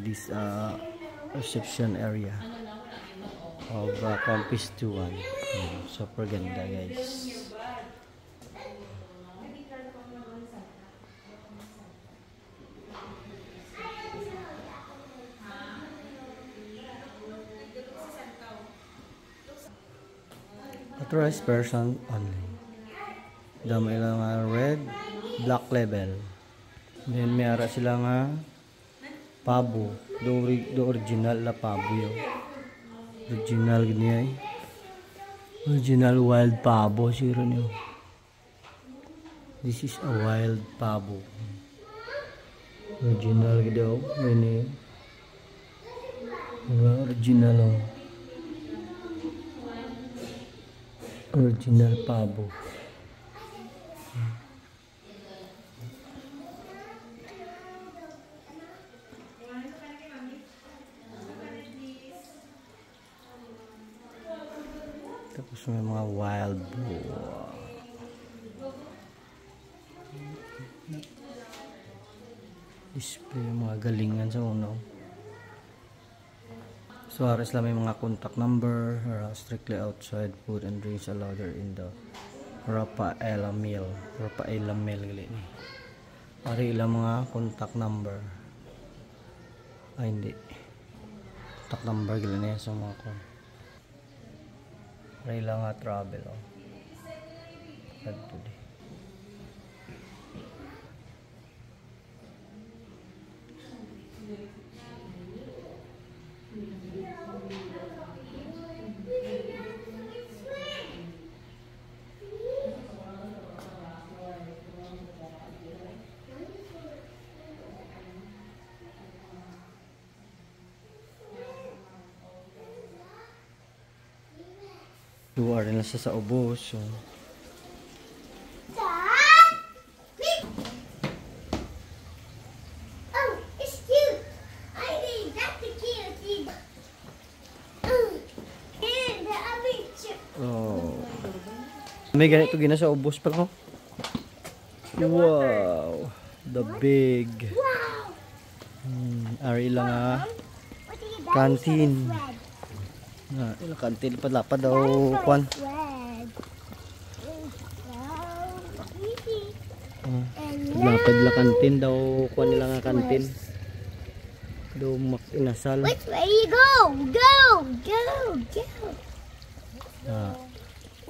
this reception area of Campus 21. Super ganda guys. Authorized person only. Dami lang red, black label. Then may ara sila nga pabo. Do original la pabo yun. Original gini ay. Original wild pabo siguro niyo. This is a wild pabo. Original gini daw. Ini. Original oh. Original pabo. Tapos may mga wild boar. Display mga galingan sa uno. So aras lang may mga contact number. Strictly outside, food and drinks allowed in the Rafaela Mill. Rafaela Mill gali ni. Ari ilang mga contact number. Ay hindi. Contact number gali niya sa mga kon. Ari lang nga travel oh. Today. Luar nila siya sa ubos. So. Oh, it's cute. I think that's the cute. And the other chip. Oh. May ganito gina sa ubos pa ko. Wow. The big. Wow. Ari lang What do you got? canteen. Ilang kantin lapad daw kwan. Lapad la kantin daw kwan nila nga kantin. Daw inasal. Which way you go? Go.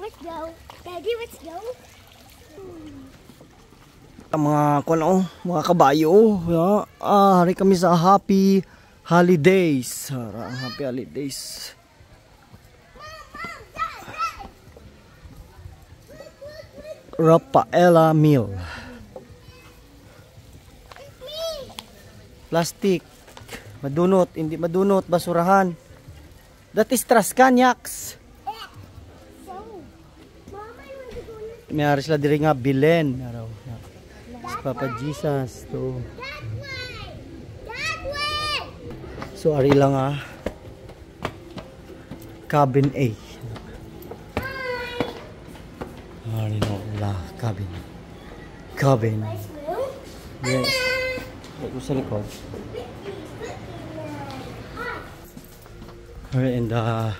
Let's go. Daddy, let's go. Mga kwan mga kabayo. Hari kami sa Happy Holidays. Happy Holidays. Rafaela Mill. Plastic. Madunot, hindi madunot, basurahan. That is trash can, yaks. May ari sila diri nga bilen. Papa Jesus to. So ari lang cabin A. Ari no la cabin. Yes. Ito sa likod. We're in the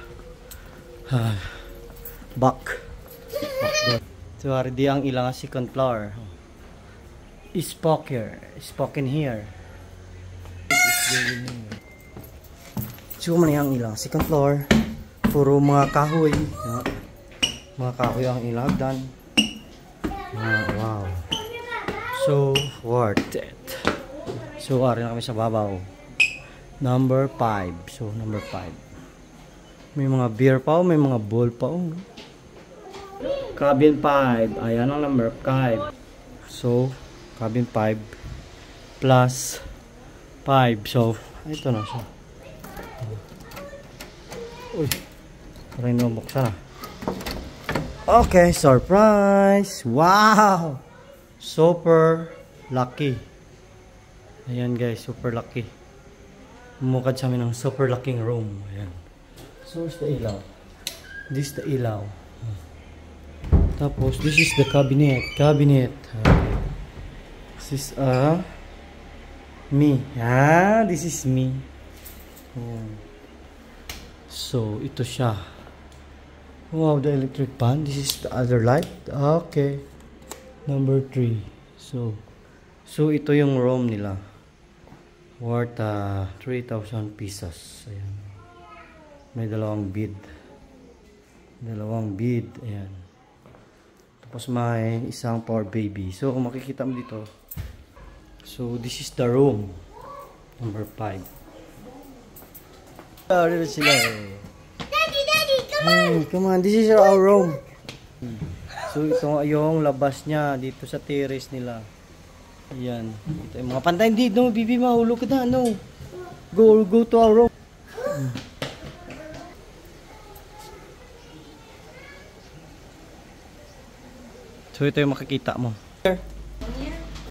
back door. So ari di ang ilang second floor. Spoken here. So man ang ilang second floor. Puro mga kahoy. Mga kahoy ang ilagdan. Wow. So worth it. So ari na kami sa babaw. Number 5. So number 5. May mga beer pa, may mga bowl pa. Cabin 5. Ayan ang number 5. So cabin 5 plus 5. So ito na siya. Uy. Parang nabuksan na. Okay, surprise! Wow! Super lucky. Ayan guys, super lucky. Mukad sa amin ng super lucky room. Ayan. So, is the ilaw. This is the ilaw. Tapos, this is the cabinet. This is a Me. Ah, this is me. Oh. So, ito siya. Wow, the electric fan. This is the other light. Okay. Number 3. So ito yung room nila. Worth 3,000 pesos. Ayan. May dalawang bed. Ayan. Tapos may isang power baby. So, kung makikita mo dito. So, this is the room. Number 5. Dito sila. Daddy, come on. Come on. This is our room. So, ito yung labas niya dito sa terrace nila. Ayan. Ito yung mga pantay. Hindi, no, bibi, mahulog ka na, no. Go to our room. So, ito yung makikita mo.